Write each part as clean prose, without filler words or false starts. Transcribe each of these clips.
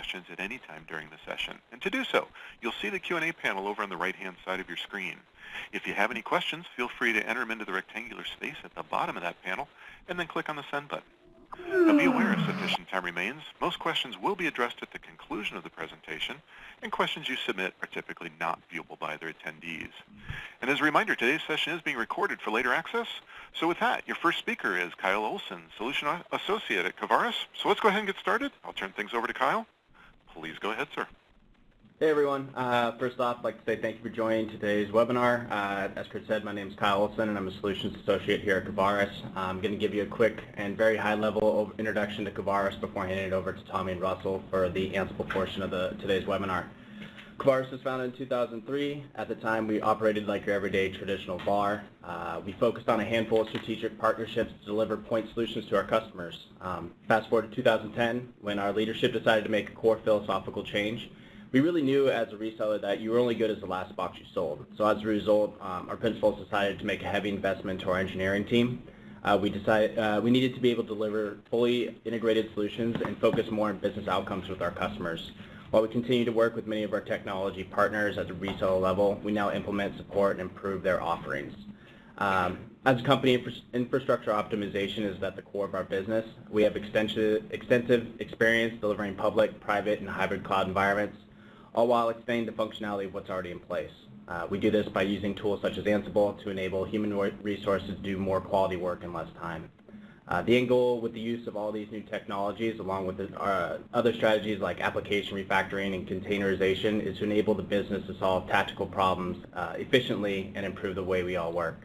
questions at any time during the session. And to do so, you'll see the Q&A panel over on the right-hand side of your screen. If you have any questions, feel free to enter them into the rectangular space at the bottom of that panel, and then click on the Send button. Now be aware, if sufficient time remains, most questions will be addressed at the conclusion of the presentation, and questions you submit are typically not viewable by other attendees. And as a reminder, today's session is being recorded for later access. So with that, your first speaker is Kyle Olson, Solution Associate at Kovarus. So let's go ahead and get started. I'll turn things over to Kyle. Please go ahead, sir. Hey everyone, first off I'd like to say thank you for joining today's webinar. As Chris said, my name is Kyle Olson and I'm a Solutions Associate here at Kovarus. I'm going to give you a quick and very high level introduction to Kovarus before handing it over to Tommy and Russell for the ANSIBLE portion of today's webinar. Kovarus was founded in 2003. At the time we operated like your everyday traditional VAR. We focused on a handful of strategic partnerships to deliver point solutions to our customers. Fast forward to 2010 when our leadership decided to make a core philosophical change. We really knew as a reseller that you were only good as the last box you sold. So as a result, our principals decided to make a heavy investment to our engineering team. We decided we needed to be able to deliver fully integrated solutions and focus more on business outcomes with our customers. While we continue to work with many of our technology partners at the reseller level, we now implement, support, and improve their offerings. As a company, infrastructure optimization is at the core of our business. We have extensive experience delivering public, private, and hybrid cloud environments, all while expanding the functionality of what's already in place. We do this by using tools such as ANSIBLE to enable human resources to do more quality work in less time. The end goal with the use of all these new technologies, along with other strategies like application refactoring and containerization, is to enable the business to solve tactical problems efficiently and improve the way we all work.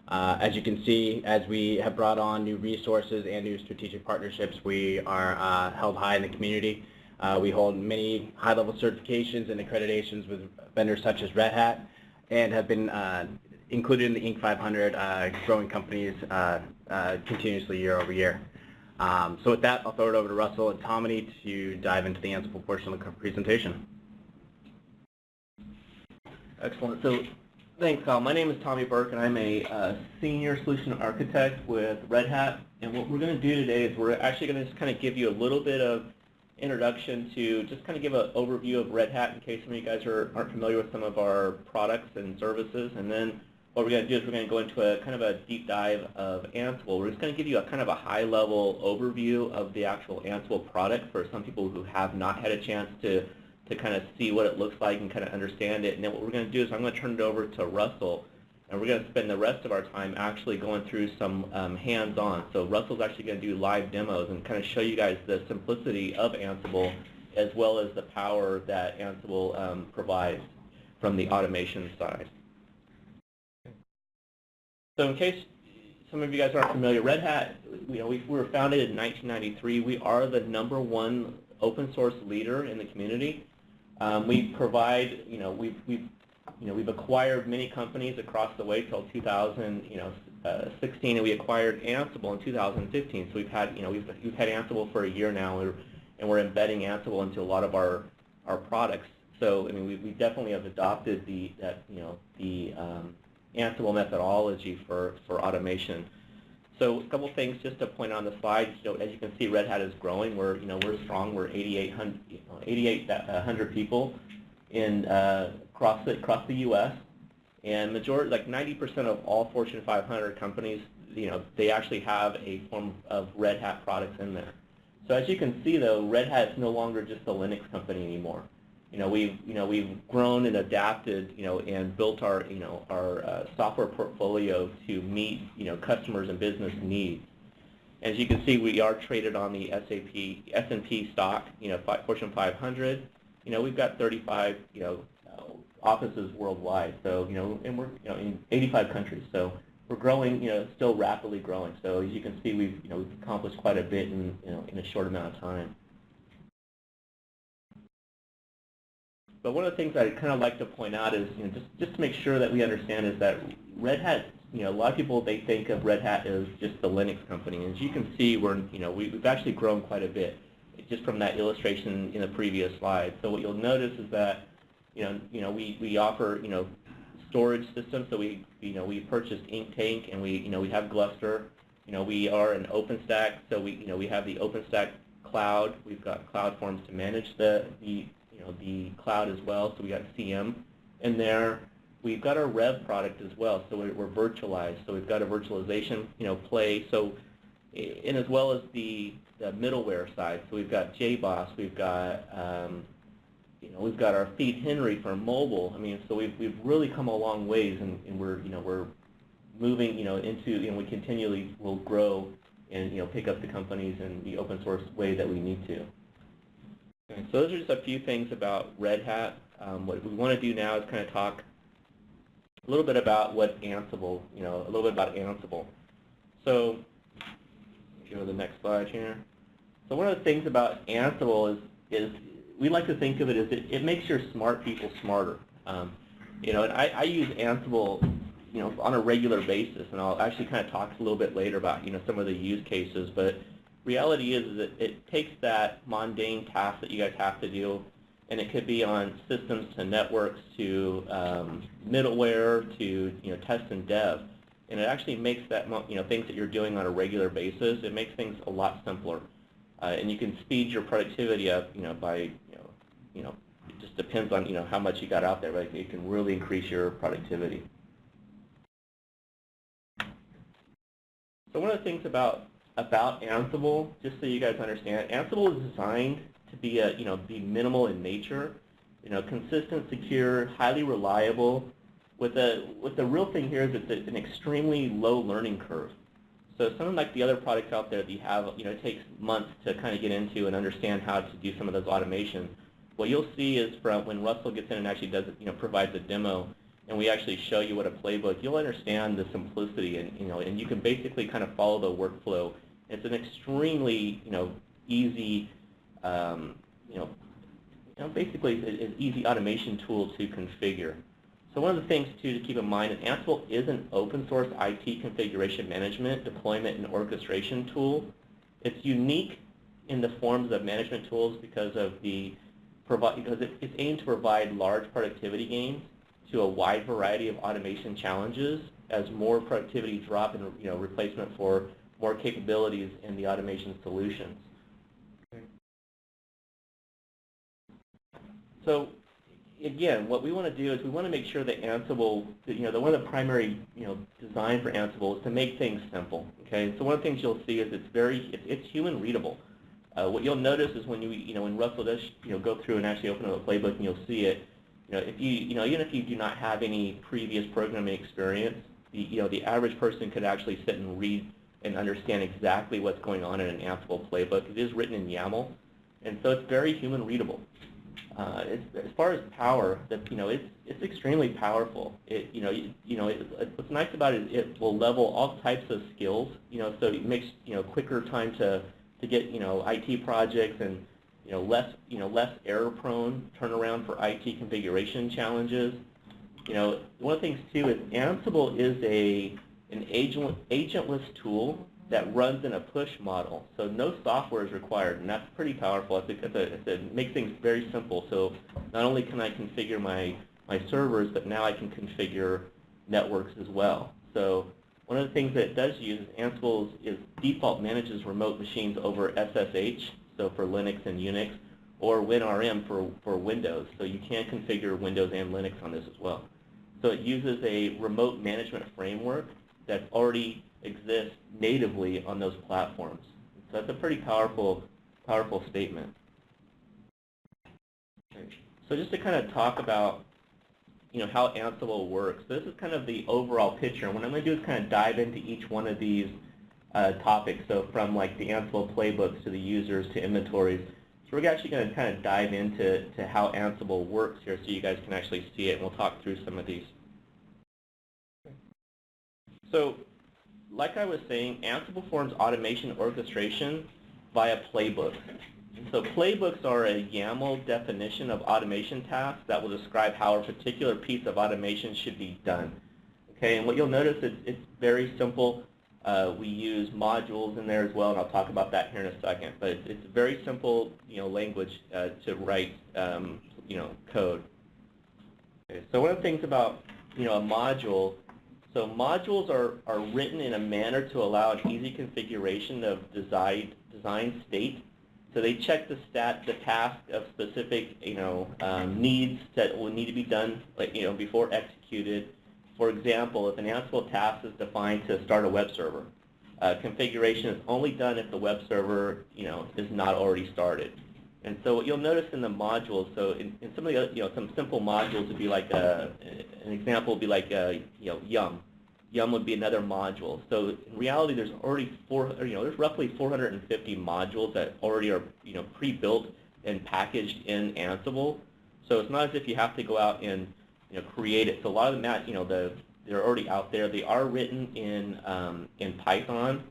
As you can see, as we have brought on new resources and new strategic partnerships, we are held high in the community. We hold many high-level certifications and accreditations with vendors such as Red Hat and have been included in the Inc. 500 growing companies continuously year over year. So with that, I'll throw it over to Russell and Tommy to dive into the ANSIBLE portion of the presentation. Excellent. So thanks, Kyle. My name is Tommy Burke, and I'm a Senior Solution Architect with Red Hat. And what we're going to do today is we're actually going to just kind of give you a little bit of introduction to just kind of give an overview of Red Hat in case some of you guys aren't familiar with some of our products and services. And then what we're going to do is we're going to go into a kind of a deep dive of ANSIBLE. We're just going to give you a kind of a high-level overview of the actual ANSIBLE product for some people who have not had a chance to kind of see what it looks like and kind of understand it. And then what we're going to do is I'm going to turn it over to Russell, and we're going to spend the rest of our time actually going through some hands-on. So Russell's actually going to do live demos and kind of show you guys the simplicity of ANSIBLE as well as the power that ANSIBLE provides from the automation side. So in case some of you guys aren't familiar, Red Hat, we were founded in 1993. We are the #1 open source leader in the community. We provide, we've acquired many companies across the way till 2016, and we acquired ANSIBLE in 2015. So we've had ANSIBLE for a year now, and we're embedding ANSIBLE into a lot of our products. So I mean, we definitely have adopted the ANSIBLE methodology for automation. So a couple things just to point on the slide. As you can see, Red Hat is growing. We're strong. We're 8,800 people across the U.S. and majority, like 90% of all Fortune 500 companies, they actually have a form of Red Hat products in there. So as you can see, though, Red Hat is no longer just a Linux company anymore. We've grown and adapted, and built our software portfolio to meet, customers and business needs. As you can see, we are traded on the S&P stock, Fortune 500. We've got 35, offices worldwide. So, and we're, in 85 countries. So we're growing, still rapidly growing. So as you can see, we've accomplished quite a bit in a short amount of time. But one of the things I'd kind of like to point out is, just to make sure that we understand is that Red Hat, a lot of people, they think of Red Hat as just the Linux company. As you can see, we've actually grown quite a bit, just from that illustration in the previous slide. So what you'll notice is that, we offer, storage systems. So we purchased Inktank, and we have Gluster. We are an OpenStack, so we have the OpenStack cloud. We've got cloud forms to manage the cloud as well. So we got CM in there. We've got our Rev product as well. So we're virtualized. So we've got a virtualization play. So and as well as the middleware side. So we've got JBoss. We've got we've got our Feed Henry for mobile. I mean, so we've really come a long ways, and we're moving into we continually will grow and pick up the companies in the open source way that we need to. Okay, so those are just a few things about Red Hat. What we want to do now is kind of talk a little bit about what Ansible, a little bit about Ansible. So go to the next slide here. So one of the things about Ansible is we like to think of it as it makes your smart people smarter. And I use Ansible on a regular basis, and I'll actually kind of talk a little bit later about some of the use cases. But reality is that it takes that mundane task that you guys have to do, and it could be on systems to networks to middleware to test and dev, and it actually makes that things that you're doing on a regular basis, it makes things a lot simpler, and you can speed your productivity up by it just depends on how much you got out there, but it can really increase your productivity. So one of the things about Ansible, just so you guys understand, Ansible is designed to be be minimal in nature, consistent, secure, highly reliable. With the real thing here is it's an extremely low learning curve. So something like the other products out there that you have, it takes months to kind of get into and understand how to do some of those automations. What you'll see is from when Russell gets in and actually does provides a demo, and we actually show you what a playbook, you'll understand the simplicity, and you can basically kind of follow the workflow. It's an extremely easy basically an easy automation tool to configure. So one of the things too to keep in mind is Ansible is an open source IT configuration management, deployment, and orchestration tool. It's unique in the forms of management tools because it's aimed to provide large productivity gains to a wide variety of automation challenges as more productivity drop in replacement for more capabilities in the automation solutions. So again, what we want to do is we want to make sure that Ansible, one of the primary design for Ansible is to make things simple. Okay, so one of the things you'll see is it's human readable. What you'll notice is when when Russell does go through and actually open up a playbook and you'll see it, even if you do not have any previous programming experience, the average person could actually sit and read and understand exactly what's going on in an Ansible playbook. It is written in YAML, and so it's very human readable. As far as power, it's extremely powerful. What's nice about it is it will level all types of skills. So it makes quicker time to get IT projects and less error-prone turnaround for IT configuration challenges. One of the things too is Ansible is an agentless tool that runs in a push model, so no software is required, and that's pretty powerful. It makes things very simple. So not only can I configure my servers, but now I can configure networks as well. So one of the things that it does use is Ansible is default manages remote machines over SSH, so for Linux and Unix, or WinRM for Windows. So you can configure Windows and Linux on this as well. So it uses a remote management framework that already exists natively on those platforms. So that's a pretty powerful statement. Okay. So just to kind of talk about how Ansible works. This is kind of the overall picture. And what I'm going to do is kind of dive into each one of these topics. So from like the Ansible playbooks to the users to inventories. So we're actually going to kind of dive into how Ansible works here so you guys can actually see it, and we'll talk through some of these. So like I was saying, Ansible forms automation orchestration via playbooks. So playbooks are a YAML definition of automation tasks that will describe how a particular piece of automation should be done. Okay, and what you'll notice is it's very simple. We use modules in there as well, and I'll talk about that here in a second. But it's very simple, language to write, code. Okay, so one of the things about, a module. So modules are written in a manner to allow an easy configuration of design state So they check the task of specific, needs that will need to be done, before executed. For example, if an Ansible task is defined to start a web server, configuration is only done if the web server, is not already started. And so what you'll notice in the modules, so in some of the other, some simple modules would be like an example would be like Yum. Yum would be another module. So in reality, there's already there's roughly 450 modules that already are pre-built and packaged in Ansible. So it's not as if you have to go out and create it. So a lot of them, they're already out there. They are written in Python,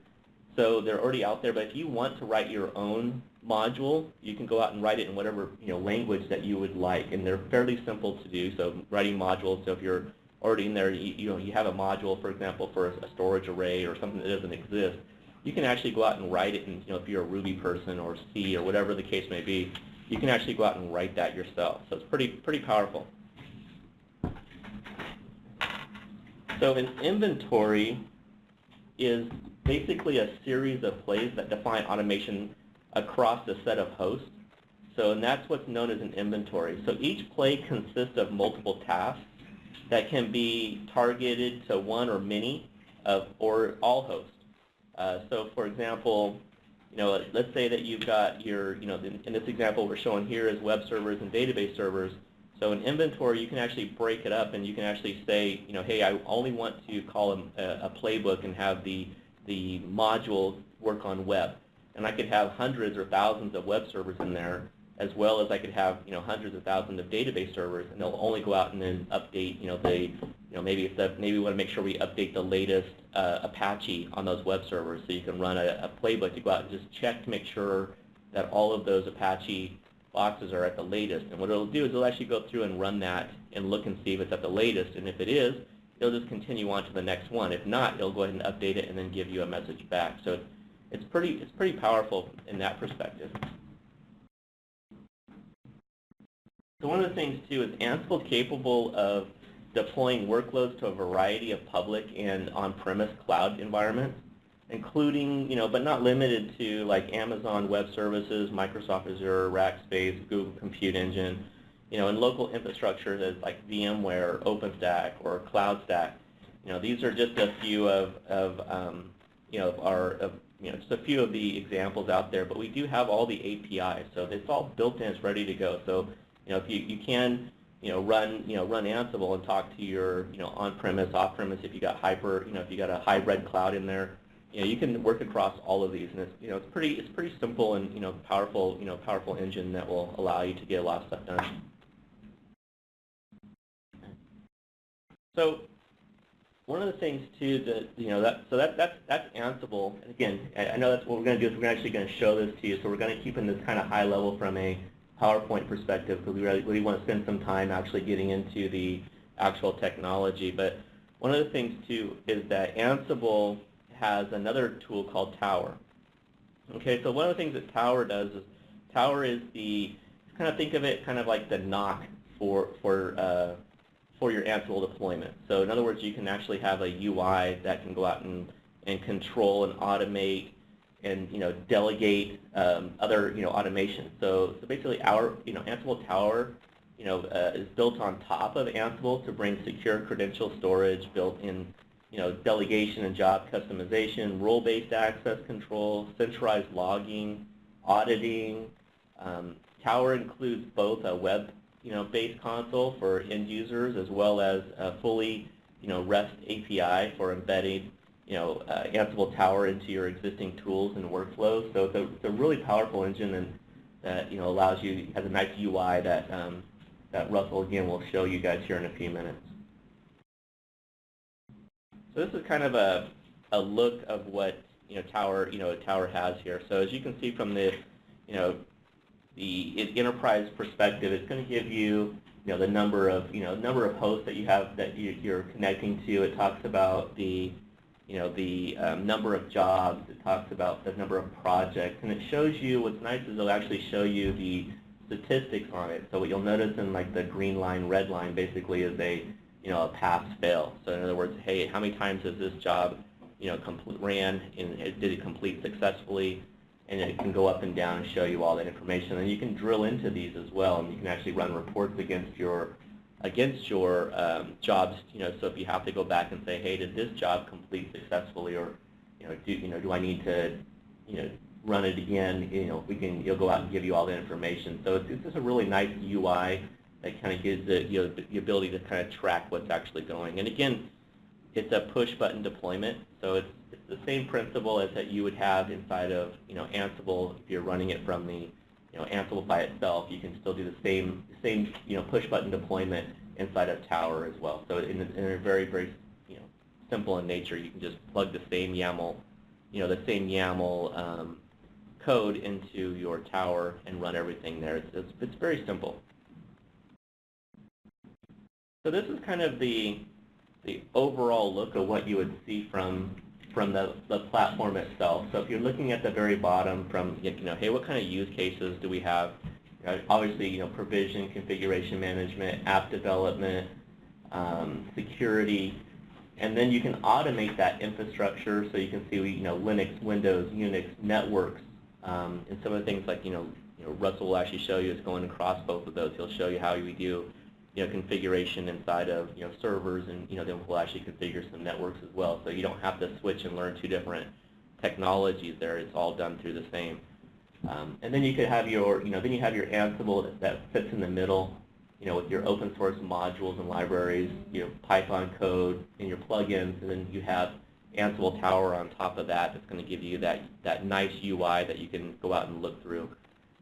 so they're already out there. But if you want to write your own module, you can go out and write it in whatever language that you would like, and they're fairly simple to do. So writing modules. So if you're already in there, you have a module, for example, for a storage array or something that doesn't exist, you can actually go out and write it. And if you're a Ruby person or C or whatever the case may be, you can actually go out and write that yourself. So it's pretty powerful. So an inventory is basically a series of plays that define automation across a set of hosts. So, and that's what's known as an inventory. So each play consists of multiple tasks that can be targeted to one or many or all hosts. So for example, let's say that you've got your, in this example we're showing here is web servers and database servers. So in inventory, you can actually break it up, and you can actually say, hey, I only want to call a playbook and have the modules work on web. And I could have hundreds or thousands of web servers in there, as well as I could have hundreds of thousands of database servers, and they'll only go out and then update. Maybe we want to make sure we update the latest Apache on those web servers, so you can run a playbook to go out and just check to make sure that all of those Apache boxes are at the latest. And what it'll do is it'll actually go through and run that and look and see if it's at the latest. And if it is, it'll just continue on to the next one. If not, it'll go ahead and update it and then give you a message back. So it's pretty powerful in that perspective. So one of the things too is Ansible capable of deploying workloads to a variety of public and on-premise cloud environments, including, but not limited to like Amazon Web Services, Microsoft Azure, Rackspace, Google Compute Engine, and local infrastructures like VMware, OpenStack, or CloudStack. These are just a few just a few of the examples out there, but we do have all the APIs, so it's all built in, it's ready to go. So, if you can, run Ansible and talk to your, on-premise, off-premise, if you got if you got a hybrid cloud in there. You can work across all of these, and it's pretty simple and powerful engine that will allow you to get a lot of stuff done. So one of the things too that that's Ansible. And again, I know that's what we're going to do is we're actually going to show this to you. So we're going to keep in this kind of high level from a PowerPoint perspective, because we really want to spend some time actually getting into the actual technology. But one of the things too is that Ansible has another tool called Tower. Okay, so one of the things that Tower does is Tower is kind of think of it kind of like the NOC for your Ansible deployment. So in other words, you can actually have a UI that can go out and control and automate and delegate other automation. So basically our Ansible Tower is built on top of Ansible to bring secure credential storage, built-in delegation and job customization, role-based access control, centralized logging, auditing. Tower includes both a web-based console for end users, as well as a fully REST API for embedding Ansible Tower into your existing tools and workflows. So it's a really powerful engine, and that allows you, has a nice UI that Russell again will show you guys here in a few minutes. So this is kind of a look of what Tower has here. So as you can see from the the enterprise perspective, it's going to give you the number of hosts that you have that you're connecting to. It talks about the number of jobs. It talks about the number of projects, and it shows you. What's nice is it'll actually show you the statistics on it. So what you'll notice in like the green line, red line, basically is a pass-fail. So in other words, hey, how many times has this job ran and did it complete successfully? and it can go up and down and show you all that information. And you can drill into these as well, and you can actually run reports against your jobs. So if you have to go back and say, hey, did this job complete successfully, or do I need to run it again? It'll go out and give you all the information. So it's just a really nice UI that kind of gives the ability to kind of track what's actually going. And again, it's a push button deployment, so it's the same principle as that you would have inside of Ansible. If you're running it from the Ansible by itself, you can still do the same push button deployment inside of Tower as well. So in a very, very simple in nature, you can just plug the same YAML code into your Tower and run everything there. It's very simple. So this is kind of the overall look of what you would see from the platform itself. So if you're looking at the very bottom from, hey, what kind of use cases do we have? Obviously, provision, configuration management, app development, security, and then you can automate that infrastructure. So you can see, Linux, Windows, Unix, networks, and some of the things like, Russell will actually show you is going across both of those. He'll show you how we do configuration inside of servers, and then we'll actually configure some networks as well. So you don't have to switch and learn two different technologies there. It's all done through the same. And then you could have your Ansible that fits in the middle, with your open source modules and libraries, Python code and your plugins, and then you have Ansible Tower on top of that. That's going to give you that nice UI that you can go out and look through.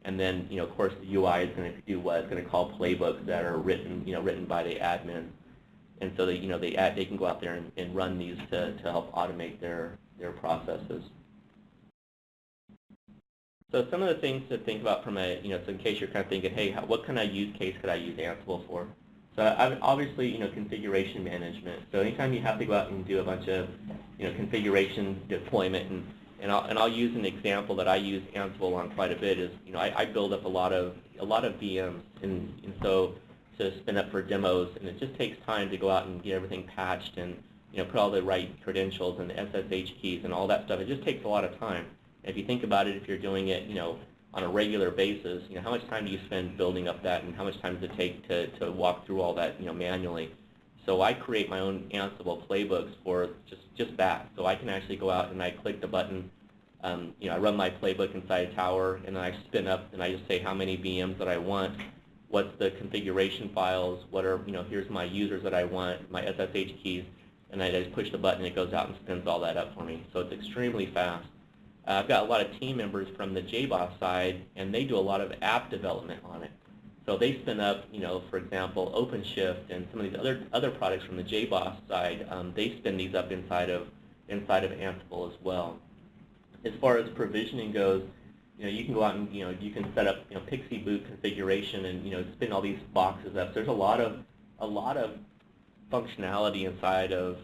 And then, of course, the UI is going to do what it's going to call playbooks that are written by the admin, and so that they can go out there and run these to help automate their processes. So some of the things to think about from a so in case you're kind of thinking, hey, what kind of use case could I use Ansible for? So obviously, configuration management. So anytime you have to go out and do a bunch of configuration deployment, and I'll use an example that I use Ansible on quite a bit is, I build up a lot of VMs, and so to spin up for demos, and it just takes time to go out and get everything patched and put all the right credentials and the SSH keys and all that stuff. It just takes a lot of time. And if you think about it, if you're doing it on a regular basis, how much time do you spend building up that, and how much time does it take to walk through all that manually? So I create my own Ansible playbooks for just that. So I can actually go out and I click the button, I run my playbook inside Tower, and then I spin up and I just say how many VMs that I want, what's the configuration files, what are, here's my users that I want, my SSH keys, and I just push the button and it goes out and spins all that up for me. So it's extremely fast. I've got a lot of team members from the JBoss side, and they do a lot of app development on it. So they spin up, for example, OpenShift and some of these other products from the JBoss side. They spin these up inside of Ansible as well. As far as provisioning goes, you can go out and you can set up Pixie boot configuration and spin all these boxes up. So there's a lot of functionality inside of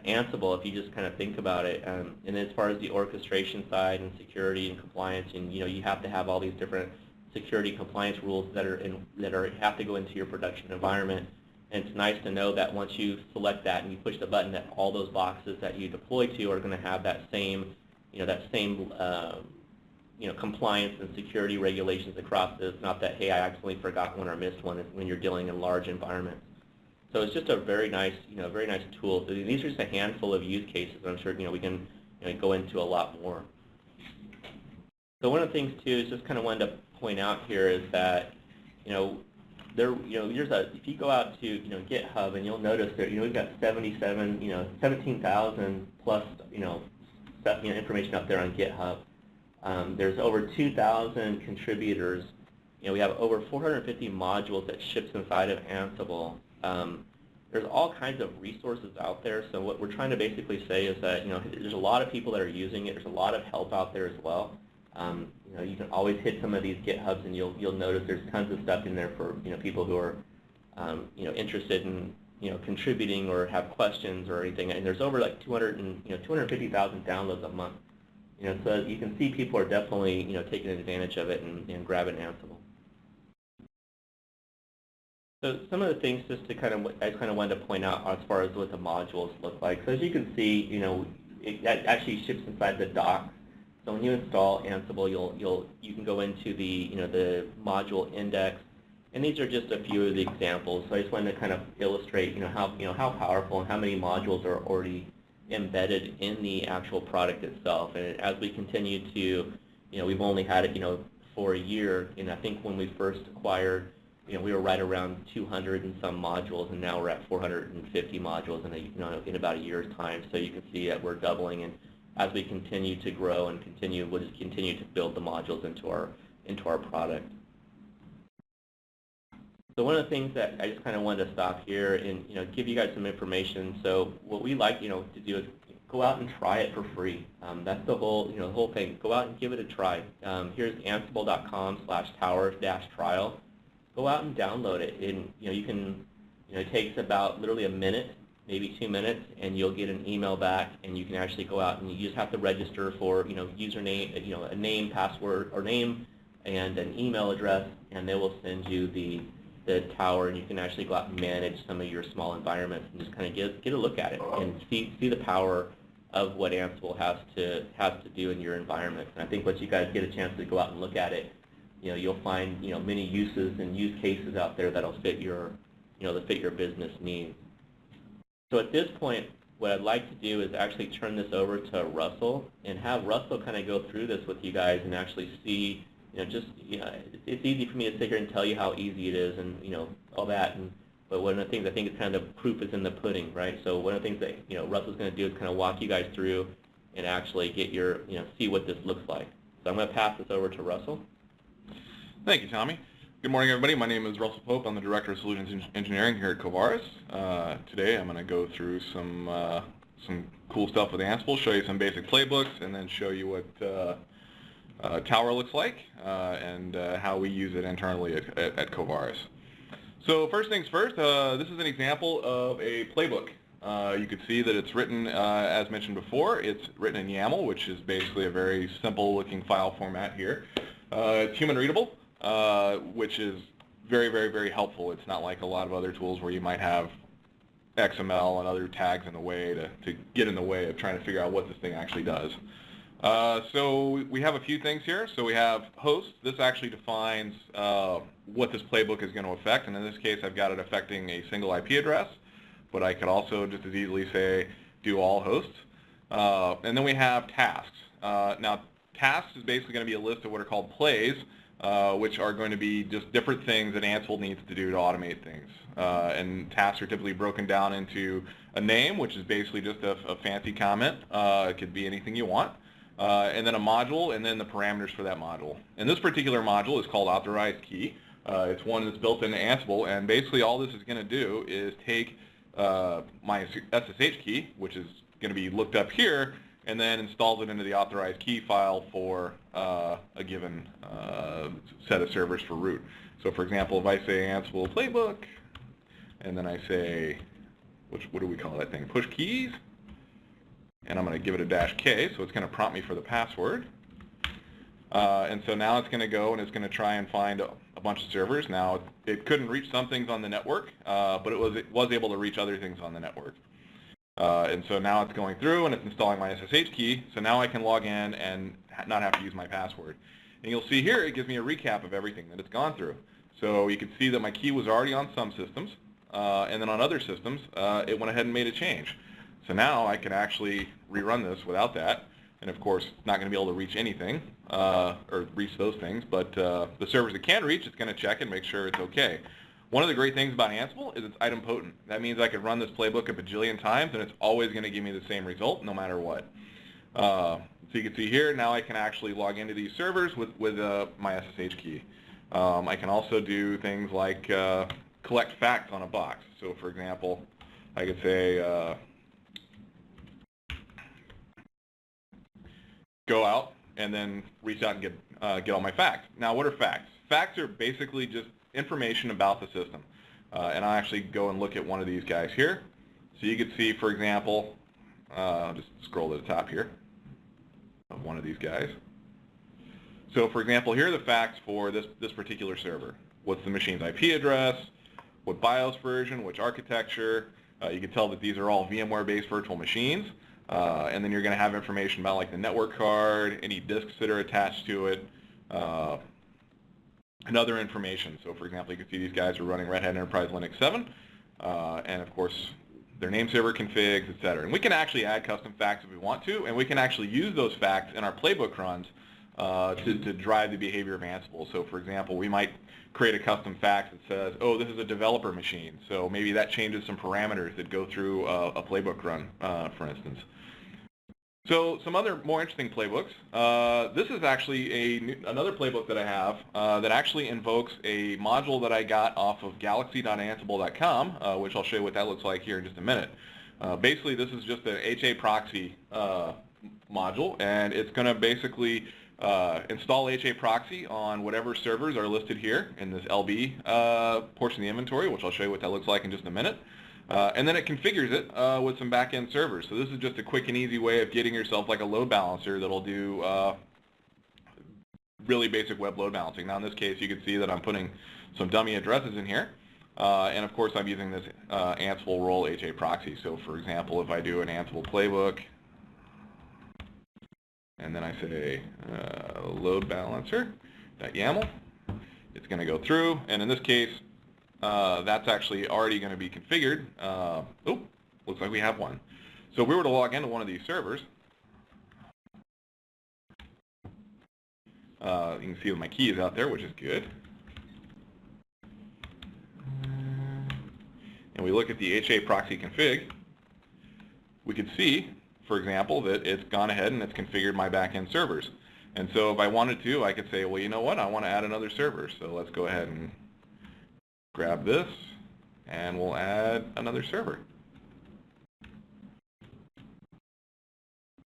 Ansible if you just kind of think about it. And as far as the orchestration side and security and compliance, and you have to have all these different security compliance rules that have to go into your production environment. And it's nice to know that once you select that and you push the button, that all those boxes that you deploy to are going to have that same compliance and security regulations across this. Not that, hey, I accidentally forgot one or missed one when you're dealing in large environments. So it's just a very nice tool. So these are just a handful of use cases. I'm sure we can go into a lot more. So one of the things too is just kind of wanted to point out here is that if you go out to GitHub, and you'll notice that we've got 17,000 plus stuff, information out there on GitHub. There's over 2,000 contributors. We have over 450 modules that ships inside of Ansible. There's all kinds of resources out there. So what we're trying to basically say is that there's a lot of people that are using it. There's a lot of help out there as well. You can always hit some of these GitHubs, and you'll notice there's tons of stuff in there for people who are interested in contributing or have questions or anything. And there's over like 250,000 downloads a month. So you can see people are definitely taking advantage of it and grabbing Ansible. So some of the things just to I kind of wanted to point out as far as what the modules look like. So as you can see, it actually ships inside the dock. So when you install Ansible, you can go into the the module index, and these are just a few of the examples. So I just wanted to kind of illustrate how powerful and how many modules are already embedded in the actual product itself. And as we continue to, we've only had it for a year, and I think when we first acquired, we were right around 200 and some modules, and now we're at 450 modules in about a year's time. So you can see that we're doubling, and as we continue to grow and we'll just continue to build the modules into our product. So one of the things that I just kind of wanted to stop here and give you guys some information. So what we like to do is go out and try it for free. That's the whole the whole thing. Go out and give it a try. Here's ansible.com/tower-trial. Go out and download it, and you can it takes about literally a minute, maybe 2 minutes, and you'll get an email back, and you can actually go out and you just have to register for username, a name, password, or name, and an email address, and they will send you the tower, and you can actually go out and manage some of your small environments and just kind of get a look at it and see the power of what Ansible has to do in your environment. And I think once you guys get a chance to go out and look at it, you'll find many uses and use cases out there that'll fit your business needs. So at this point, what I'd like to do is actually turn this over to Russell and have Russell kind of go through this with you guys and actually see, it's easy for me to sit here and tell you how easy it is and all that, but one of the things I think is kind of the proof is in the pudding, right? So one of the things that Russell's going to do is kind of walk you guys through and actually get your see what this looks like. So I'm going to pass this over to Russell. Thank you, Tommy. Good morning, everybody. My name is Russell Pope. I'm the Director of Solutions Engineering here at Kovarus. Today I'm going to go through some cool stuff with Ansible, show you some basic playbooks, and then show you what Tower looks like and how we use it internally at Kovarus. So first things first, this is an example of a playbook. You can see that it's written, as mentioned before, it's written in YAML, which is basically a very simple looking file format here. It's human readable, which is very, very, very helpful. It's not like a lot of other tools where you might have XML and other tags in the way to get in the way of trying to figure out what this thing actually does. So we have a few things here. So we have host. This actually defines what this playbook is going to affect, and in this case I've got it affecting a single IP address, but I could also just as easily say do all hosts. And then we have tasks. Now tasks is basically going to be a list of what are called plays, which are going to be just different things that Ansible needs to do to automate things. And tasks are typically broken down into a name, which is basically just a fancy comment. It could be anything you want. And then a module, and then the parameters for that module. And this particular module is called authorized key. It's one that's built into Ansible, and basically all this is going to do is take my SSH key, which is going to be looked up here, and then installs it into the authorized key file for a given set of servers for root. So for example, if I say Ansible playbook, and then I say, what do we call that thing, push keys, and I'm going to give it a -K, so it's going to prompt me for the password. And so now it's going to go and it's going to try and find a bunch of servers. Now it couldn't reach some things on the network, but it was able to reach other things on the network. And so now it's going through and it's installing my SSH key, so now I can log in and not have to use my password. And you'll see here it gives me a recap of everything that it's gone through. So you can see that my key was already on some systems, and then on other systems it went ahead and made a change. So now I can actually rerun this without that, and of course it's not going to be able to reach anything, or reach those things, but the servers it can reach, it's going to check and make sure it's okay. One of the great things about Ansible is it's idempotent. That means I could run this playbook a bajillion times and it's always going to give me the same result no matter what. So you can see here, now I can actually log into these servers with my SSH key. I can also do things like collect facts on a box. So for example, I could say go out and then reach out and get all my facts. Now what are facts? Facts are basically just information about the system. And I'll actually go and look at one of these guys here. So you can see, for example, I'll just scroll to the top here of one of these guys. So for example, here are the facts for this particular server. What's the machine's IP address, what BIOS version, which architecture. You can tell that these are all VMware-based virtual machines. And then you're going to have information about like the network card, any disks that are attached to it, and other information. So for example, you can see these guys are running Red Hat Enterprise Linux 7, and of course their name server configs, etc. And we can actually add custom facts if we want to, and we can actually use those facts in our playbook runs to drive the behavior of Ansible. So for example, we might create a custom fact that says, oh, this is a developer machine. So maybe that changes some parameters that go through a playbook run, for instance. So some other more interesting playbooks. This is actually another playbook that I have that actually invokes a module that I got off of galaxy.ansible.com, which I'll show you what that looks like here in just a minute. Basically, this is just an HA proxy module, and it's going to basically install HA proxy on whatever servers are listed here in this LB portion of the inventory, which I'll show you what that looks like in just a minute. And then it configures it with some back-end servers. So this is just a quick and easy way of getting yourself like a load balancer that'll do really basic web load balancing. Now in this case, you can see that I'm putting some dummy addresses in here. And of course, I'm using this Ansible role HA proxy. So for example, if I do an Ansible playbook, and then I say load balancer.yaml, it's going to go through. And in this case, that's actually already going to be configured. Oh, looks like we have one. So if we were to log into one of these servers, you can see my key is out there, which is good. And we look at the HA proxy config, we can see, for example, that it's gone ahead and it's configured my back-end servers. And so if I wanted to, I could say, well, you know what, I want to add another server. So let's go ahead and grab this, and we'll add another server.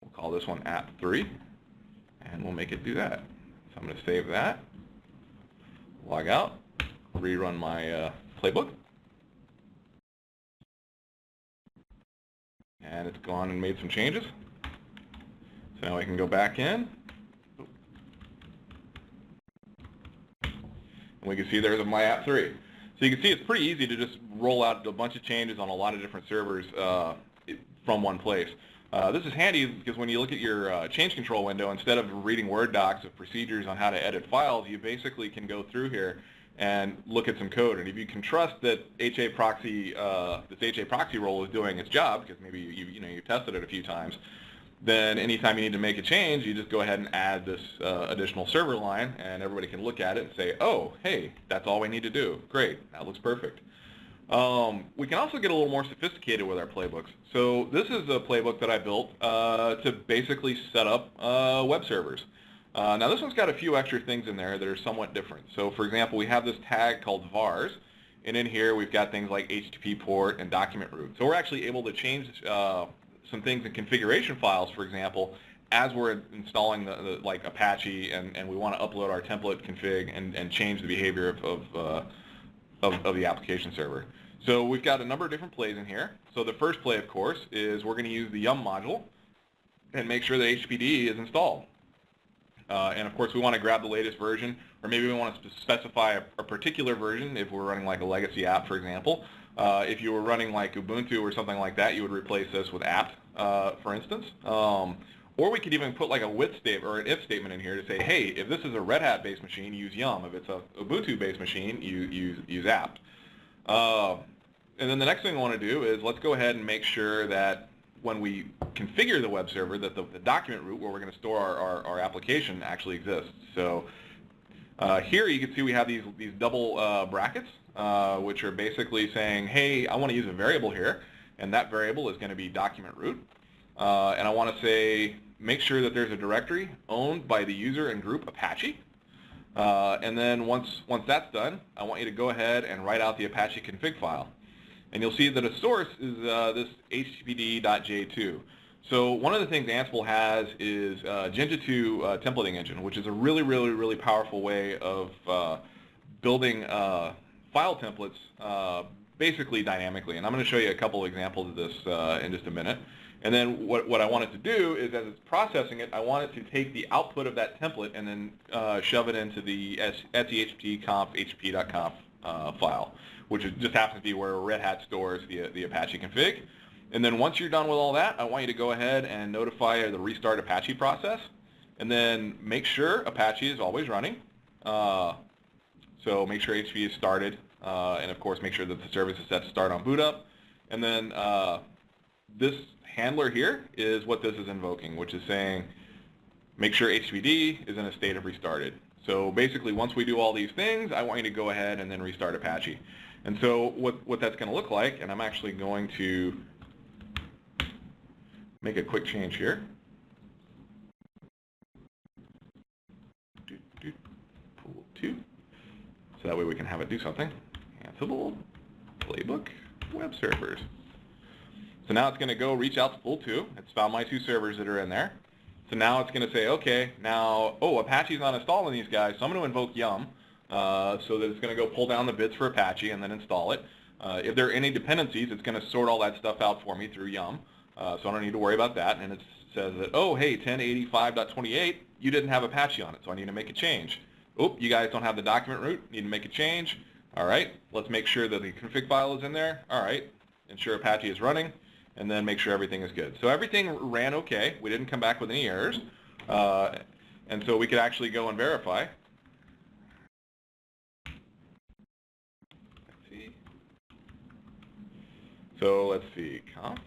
We'll call this one app3, and we'll make it do that. So I'm going to save that, log out, rerun my playbook, and it's gone and made some changes. So now I can go back in, and we can see there's my app3. So you can see it's pretty easy to just roll out a bunch of changes on a lot of different servers from one place. This is handy because when you look at your change control window, instead of reading Word docs of procedures on how to edit files, you basically can go through here and look at some code. And if you can trust that HA proxy, this HA proxy role is doing its job, because maybe you tested it a few times, then anytime you need to make a change, you just go ahead and add this additional server line, and everybody can look at it and say, oh, hey, that's all we need to do. Great, that looks perfect. We can also get a little more sophisticated with our playbooks. So this is a playbook that I built to basically set up web servers. Now this one's got a few extra things in there that are somewhat different. So for example, we have this tag called vars, and in here we've got things like HTTP port and document root. So we're actually able to change some things in configuration files, for example, as we're installing like Apache and we want to upload our template config and change the behavior of the application server. So we've got a number of different plays in here. So the first play, of course, is we're going to use the yum module and make sure that HTTPD is installed. And of course, we want to grab the latest version, or maybe we want to specify a particular version if we're running like a legacy app, for example. If you were running like Ubuntu or something like that, you would replace this with apt, for instance. Or we could even put like a with statement or an if statement in here to say, hey, if this is a Red Hat-based machine, use yum. If it's a Ubuntu-based machine, use apt. And then the next thing I want to do is let's go ahead and make sure that when we configure the web server, that the document root where we're going to store our application actually exists. So here you can see we have these double brackets, which are basically saying, hey, I want to use a variable here, and that variable is going to be document root. And I want to say, make sure that there's a directory owned by the user and group Apache. And then once that's done, I want you to go ahead and write out the Apache config file. And you'll see that a source is this httpd.j2. So one of the things Ansible has is Jinja 2 templating engine, which is a really powerful way of building file templates basically dynamically. And I'm going to show you a couple examples of this in just a minute. And then what I want it to do is, as it's processing it, I want it to take the output of that template and then shove it into the etchhpconf hp.conf file, which just happens to be where Red Hat stores the Apache config. And then once you're done with all that, I want you to go ahead and notify the restart Apache process, and then make sure Apache is always running. So make sure HTTP is started, and of course make sure that the service is set to start on boot up. And then this handler here is what this is invoking, which is saying make sure HTTPD is in a state of restarted. So basically once we do all these things, I want you to go ahead and then restart Apache. And so what that's going to look like, and I'm actually going to make a quick change here. Pool 2. So that way we can have it do something. Ansible, playbook, web servers. So now it's going to go reach out to pool 2. It's found my 2 servers that are in there. So now it's going to say, okay, now, Apache's not installing these guys, so I'm going to invoke yum so that it's going to go pull down the bits for Apache and then install it. If there are any dependencies, it's going to sort all that stuff out for me through yum, so I don't need to worry about that. And it says that, oh, hey, 1085.28, you didn't have Apache on it, so I need to make a change. Oh, you guys don't have the document root, need to make a change. All right, let's make sure that the config file is in there. All right, ensure Apache is running, and then make sure everything is good. So everything ran okay. We didn't come back with any errors. And so we could actually go and verify. Let's see. So let's see, conf.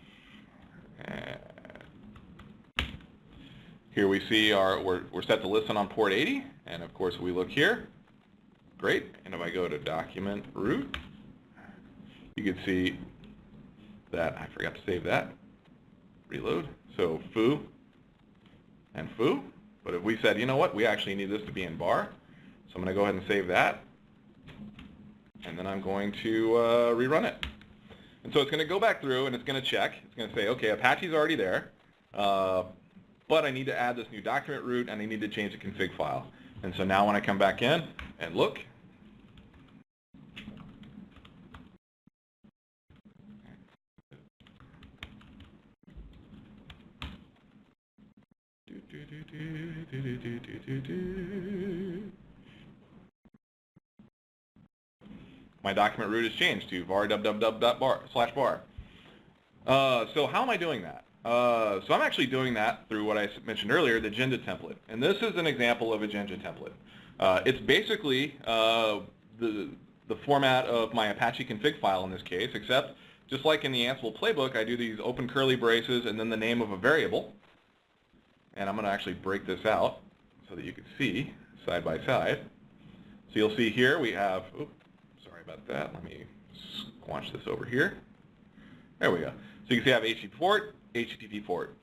Here we see we're set to listen on port 80, and of course we look here. Great, and if I go to document root, you can see that I forgot to save that. Reload. So foo and foo. But if we said, you know what, we actually need this to be in bar, so I'm going to go ahead and save that, and then I'm going to rerun it. And so it's going to go back through and it's going to check. It's going to say, okay, Apache's already there, but I need to add this new document root and I need to change the config file. And so now when I come back in and look, my document root has changed to var www.bar/bar. So how am I doing that? So I'm actually doing that through what I mentioned earlier, the Jinja template. And this is an example of a Jinja template. It's basically the format of my Apache config file in this case, except just like in the Ansible playbook, I do these open curly braces and then the name of a variable. And I'm going to actually break this out so that you can see side by side. So you'll see here we have, oops, sorry about that. Let me squash this over here. There we go. So you can see I have HTTP port, HTTP port,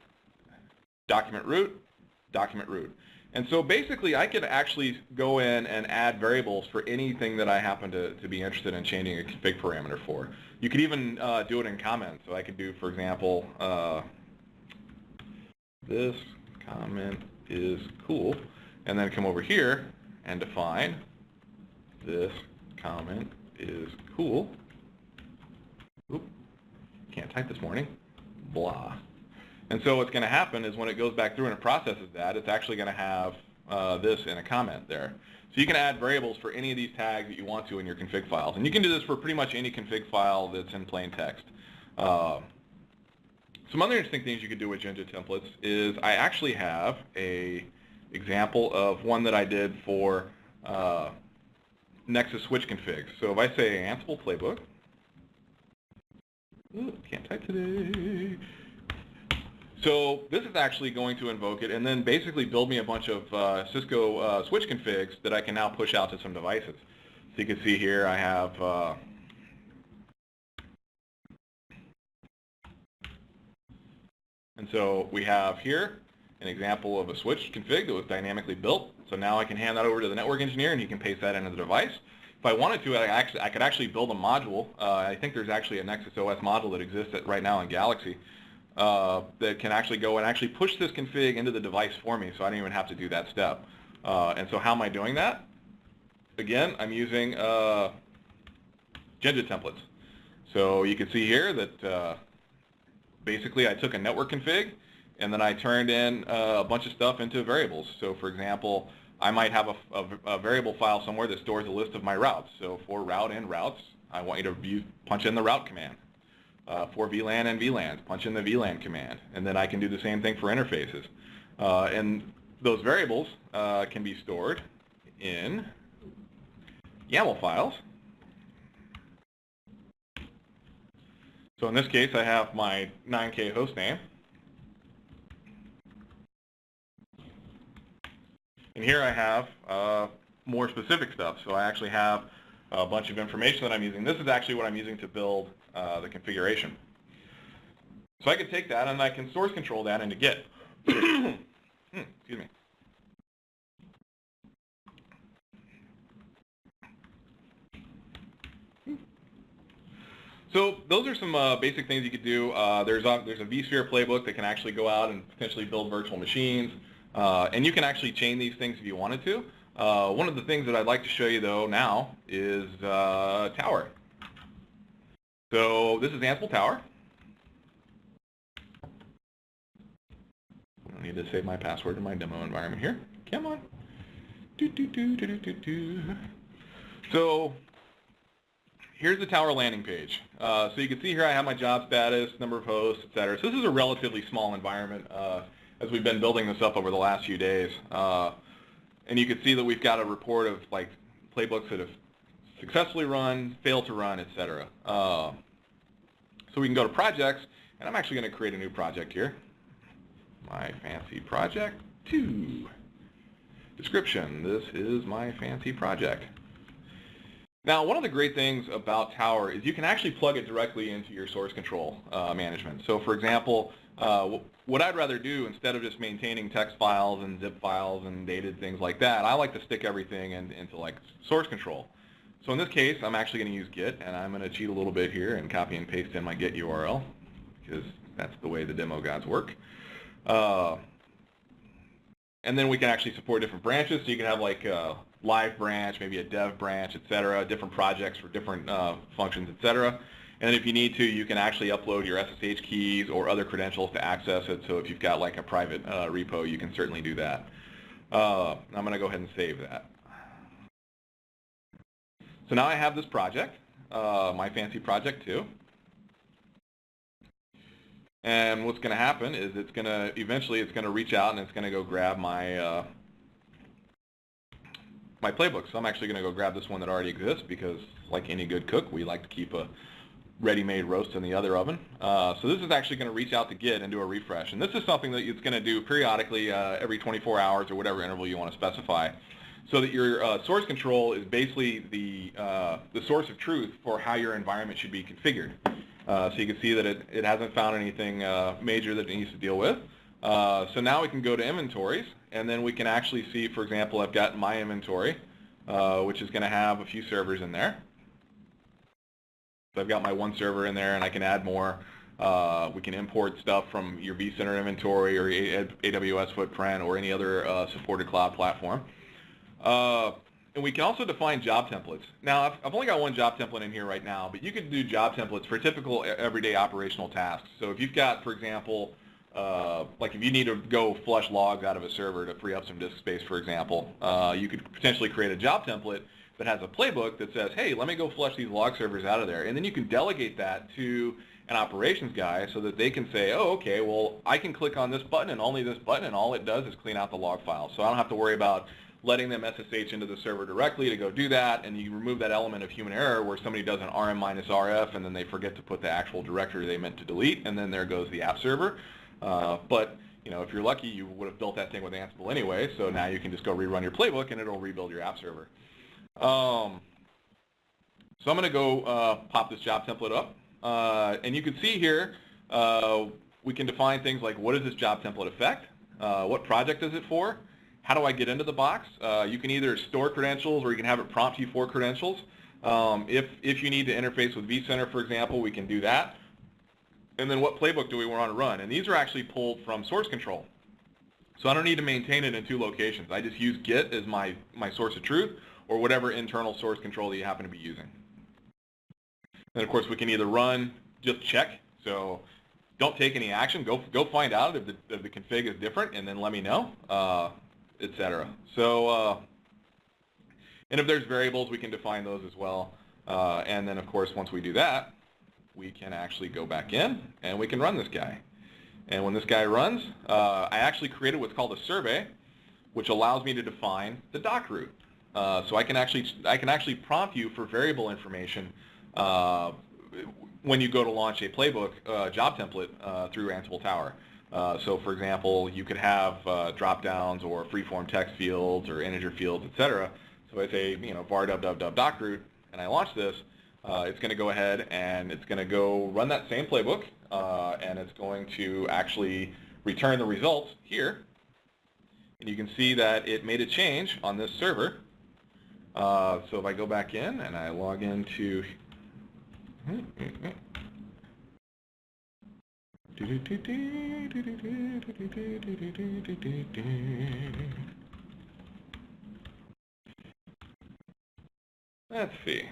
document root, document root. And so basically I could actually go in and add variables for anything that I happen to be interested in changing a config parameter for. You could even do it in comments. So I could do, for example, this comment is cool, and then come over here and define this comment is cool. Oop, can't type this morning. Blah. And so what's going to happen is when it goes back through and it processes that, it's actually going to have this in a comment there. So you can add variables for any of these tags that you want to in your config files. And you can do this for pretty much any config file that's in plain text. Some other interesting things you could do with Jinja templates is I actually have a example of one that I did for Nexus switch configs. So if I say Ansible playbook, ooh, can't type today. So this is actually going to invoke it and then basically build me a bunch of Cisco switch configs that I can now push out to some devices. So you can see here I have and so we have here an example of a switch config that was dynamically built. So now I can hand that over to the network engineer and he can paste that into the device. If I wanted to, I could actually build a module. I think there's actually a Nexus OS module that exists right now in Galaxy that can actually go and actually push this config into the device for me, so I don't even have to do that step. And so how am I doing that? Again, I'm using Jinja templates. So you can see here that basically I took a network config and then I turned in a bunch of stuff into variables. So for example, I might have a variable file somewhere that stores a list of my routes. So for route in routes, I want you to punch in the route command. for VLAN and VLANs. Punch in the VLAN command, and then I can do the same thing for interfaces. And those variables can be stored in YAML files. So in this case, I have my 9K host name. And here I have more specific stuff. So I actually have a bunch of information that I'm using. This is actually what I'm using to build the configuration. So I can take that and I can source control that into Git. Excuse me. So those are some basic things you could do. There's a vSphere playbook that can actually go out and potentially build virtual machines. And you can actually chain these things if you wanted to. One of the things that I'd like to show you, though, now is Tower. So this is Ansible Tower. I don't need to save my password in my demo environment here. Come on. So here's the Tower landing page. So you can see here I have my job status, number of hosts, etc. So this is a relatively small environment as we've been building this up over the last few days. And you can see that we've got a report of like playbooks that have successfully run, failed to run, etc. So we can go to projects, and I'm actually going to create a new project here. My fancy project 2. Description, this is my fancy project. Now, one of the great things about Tower is you can actually plug it directly into your source control management. So for example, what I'd rather do instead of just maintaining text files and zip files and dated things like that, I like to stick everything into like source control. So in this case, I'm actually going to use Git, and I'm going to cheat a little bit here and copy and paste in my Git URL because that's the way the demo gods work. And then we can actually support different branches. So you can have like a live branch, maybe a dev branch, etc., different projects for different functions, etc. And then if you need to, you can actually upload your SSH keys or other credentials to access it. So if you've got like a private repo, you can certainly do that. I'm going to go ahead and save that. So now I have this project, my fancy project 2. And what's going to happen is eventually it's going to reach out and it's going to go grab my my playbook. So I'm actually going to go grab this one that already exists because, like any good cook, we like to keep a ready-made roast in the other oven. So this is actually going to reach out to Git and do a refresh. And this is something that it's going to do periodically every 24 hours or whatever interval you want to specify, so that your source control is basically the source of truth for how your environment should be configured. So you can see that it hasn't found anything major that it needs to deal with. So now we can go to inventories, and then we can actually see, for example, I've got my inventory, which is going to have a few servers in there. So I've got my one server in there, and I can add more. We can import stuff from your vCenter inventory or AWS footprint or any other supported cloud platform. And we can also define job templates. Now, I've only got one job template in here right now, but you could do job templates for typical everyday operational tasks. So if you've got, for example, like if you need to go flush logs out of a server to free up some disk space, for example, you could potentially create a job template that has a playbook that says, hey, let me go flush these log servers out of there. And then you can delegate that to an operations guy so that they can say, oh, okay, well, I can click on this button and only this button, and all it does is clean out the log file. So I don't have to worry about letting them SSH into the server directly to go do that, and you remove that element of human error where somebody does an rm-rf and then they forget to put the actual directory they meant to delete, and then there goes the app server. But you know, if you're lucky, you would have built that thing with Ansible anyway, so now you can just go rerun your playbook and it'll rebuild your app server. So I'm going to go pop this job template up, and you can see here we can define things like, what does this job template affect? What project is it for? How do I get into the box? You can either store credentials or you can have it prompt you for credentials. If you need to interface with vCenter, for example, we can do that. And then what playbook do we want to run? And these are actually pulled from source control. So I don't need to maintain it in 2 locations. I just use Git as my source of truth, or whatever internal source control that you happen to be using. And of course, we can either run, just check. So don't take any action. Go find out if the config is different, and then let me know, etc. So, and if there's variables, we can define those as well. And then, of course, once we do that, we can actually go back in and we can run this guy. And when this guy runs, I actually created what's called a survey, which allows me to define the doc route. So I can actually prompt you for variable information when you go to launch a playbook job template through Ansible Tower. So for example, you could have drop downs or freeform text fields or integer fields, etc. So I say, var doc route, and I launch this. It's going to go ahead and it's going to go run that same playbook, and it's going to actually return the results here. And you can see that it made a change on this server. So if I go back in and I log into let's see.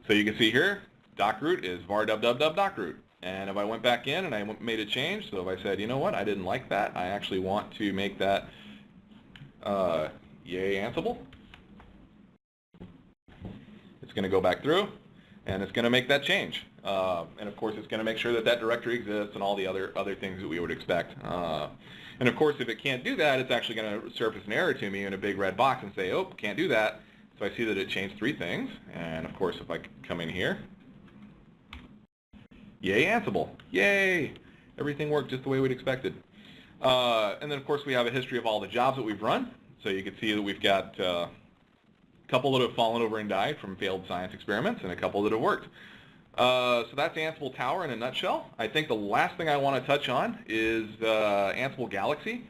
So you can see here, doc route is var doc route. And if I went back in and I made a change, so if I said, you know what, I didn't like that, I actually want to make that yay Ansible, it's going to go back through and it's going to make that change. And of course, it's going to make sure that that directory exists and all the other things that we would expect. And of course, if it can't do that, it's actually going to surface an error to me in a big red box and say, oh, can't do that. So I see that it changed 3 things. And of course, if I come in here, yay Ansible, yay! Everything worked just the way we'd expected. And then of course, we have a history of all the jobs that we've run. So you can see that we've got a couple that have fallen over and died from failed science experiments and a couple that have worked. So that's Ansible Tower in a nutshell. I think the last thing I want to touch on is Ansible Galaxy.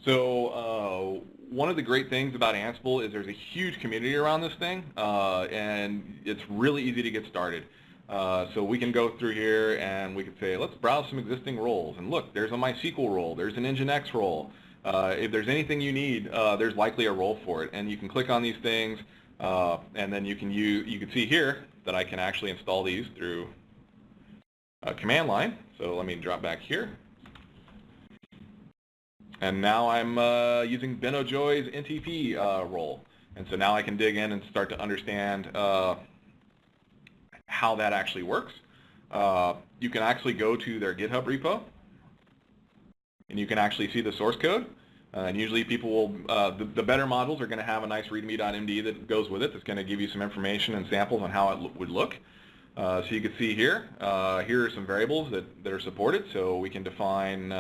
So one of the great things about Ansible is there's a huge community around this thing, and it's really easy to get started. So we can go through here and we could say, let's browse some existing roles. And look, there's a MySQL role, there's an Nginx role. If there's anything you need, there's likely a role for it. And you can click on these things, and then you can see here that I can actually install these through a command line. So let me drop back here. And now I'm using Benojoy's NTP role. And so now I can dig in and start to understand how that actually works. You can actually go to their GitHub repo, and you can actually see the source code. And usually people will, the better modules are going to have a nice readme.md that goes with it that's going to give you some information and samples on how it would look. So you can see here, here are some variables that are supported. So we can define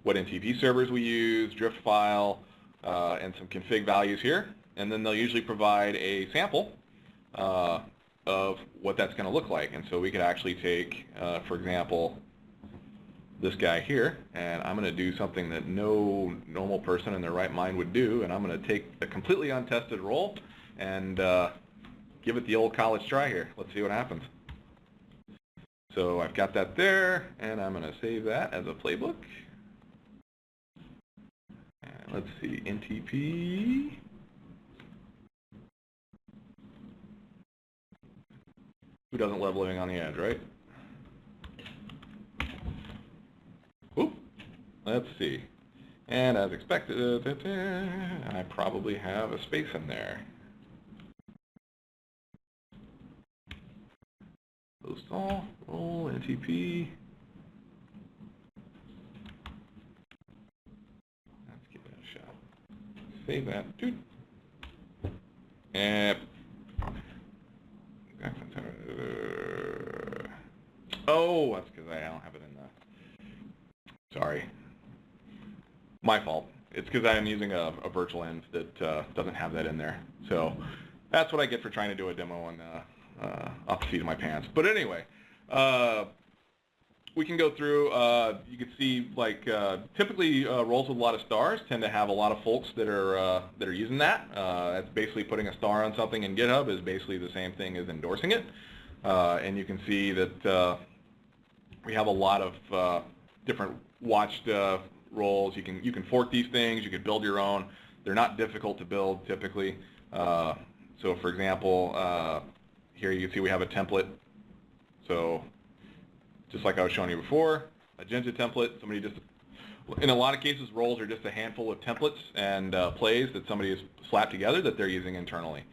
what NTP servers we use, drift file, and some config values here. And then they'll usually provide a sample of what that's going to look like. And so we could actually take, for example, this guy here, and I'm going to do something that no normal person in their right mind would do, and I'm going to take a completely untested role and give it the old college try here. Let's see what happens. So I've got that there, and I'm going to save that as a playbook. And let's see, NTP. Who doesn't love living on the edge, right? Oop. Let's see. And as expected, I probably have a space in there. Post all, roll, NTP. Let's give that a shot. Save that. Dude. And oh, that's because I don't have it in the. Sorry. My fault. It's because I'm using a virtual env that doesn't have that in there. So that's what I get for trying to do a demo and off the seat of my pants. But anyway, we can go through. You can see, like, typically roles with a lot of stars tend to have a lot of folks that are using that. That's basically putting a star on something in GitHub is basically the same thing as endorsing it. And you can see that we have a lot of different watched roles. You can fork these things. You can build your own. They're not difficult to build typically. So for example, here you can see we have a template. So just like I was showing you before, a Jinja template. Somebody just, in a lot of cases, roles are just a handful of templates and plays that somebody has slapped together that they're using internally.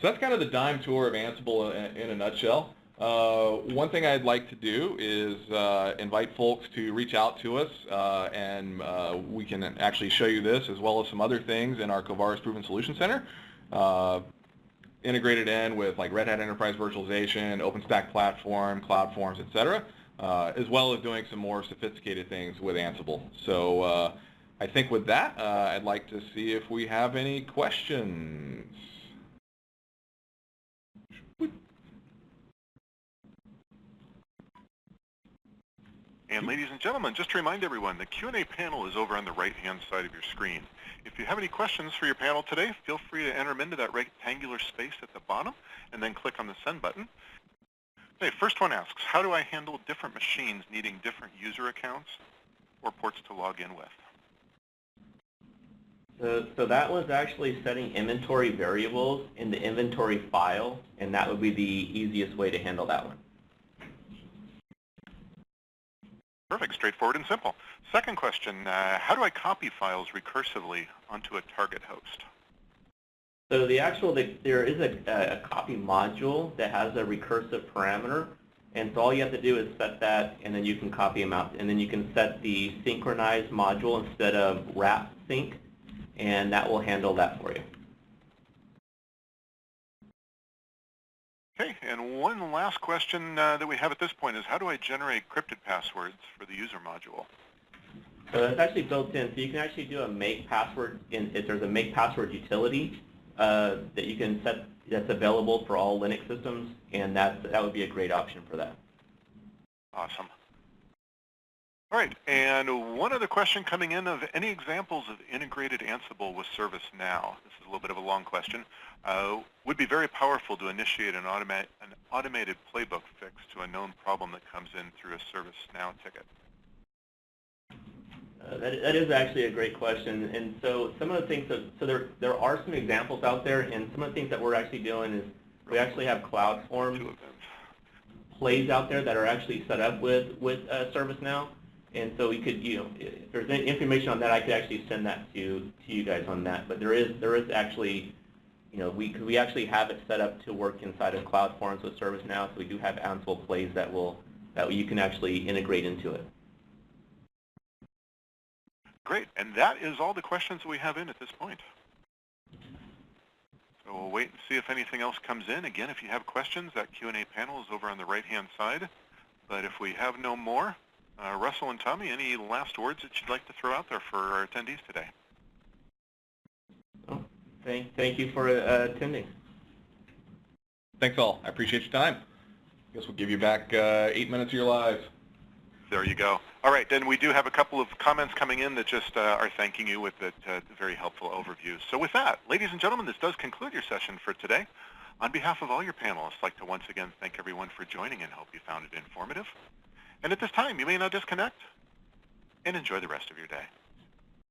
So that's kind of the dime tour of Ansible in a nutshell. One thing I'd like to do is invite folks to reach out to us, and we can actually show you this as well as some other things in our Kovarus Proven Solution Center, integrated in with like Red Hat Enterprise Virtualization, OpenStack Platform, Cloud Forms, etc., as well as doing some more sophisticated things with ANSIBLE. So I think with that, I'd like to see if we have any questions. And ladies and gentlemen, just to remind everyone, the Q&A panel is over on the right-hand side of your screen. If you have any questions for your panel today, feel free to enter them into that rectangular space at the bottom and then click on the send button. Okay, first one asks, how do I handle different machines needing different user accounts or ports to log in with? So that was actually setting inventory variables in the inventory file, and that would be the easiest way to handle that one. Perfect, straightforward and simple. Second question, how do I copy files recursively onto a target host? So there is a copy module that has a recursive parameter, and so all you have to do is set that, and then you can copy them out, and then you can set the synchronize module instead of wrap sync, and that will handle that for you. Okay, and one last question that we have at this point is how do I generate encrypted passwords for the user module? So that's actually built in. So you can actually do a make password. If there's a make password utility that you can set that's available for all Linux systems, and that would be a great option for that. Awesome. All right, and one other question coming in of any examples of integrated Ansible with ServiceNow. This is a little bit of a long question. Would be very powerful to initiate an automated playbook fix to a known problem that comes in through a ServiceNow ticket. That is actually a great question, and so some of the things there are some examples out there, and some of the things that we're actually doing is we actually have Cloud Forms plays out there that are actually set up with ServiceNow. And so we could, if there's any information on that, I could actually send that to you guys on that. But there is actually, we actually have it set up to work inside of Cloud Forms with ServiceNow. So we do have Ansible plays that you can actually integrate into it. Great, and that is all the questions we have in at this point. So we'll wait and see if anything else comes in. Again, if you have questions, that Q&A panel is over on the right-hand side. But if we have no more, Russell and Tommy, any last words that you'd like to throw out there for our attendees today? Oh, thank you for attending. Thanks all. I appreciate your time. I guess we'll give you back 8 minutes of your lives. There you go. All right, then we do have a couple of comments coming in that just are thanking you with that very helpful overview. So with that, ladies and gentlemen, this does conclude your session for today. On behalf of all your panelists, I'd like to once again thank everyone for joining and hope you found it informative. And at this time, you may now disconnect and enjoy the rest of your day.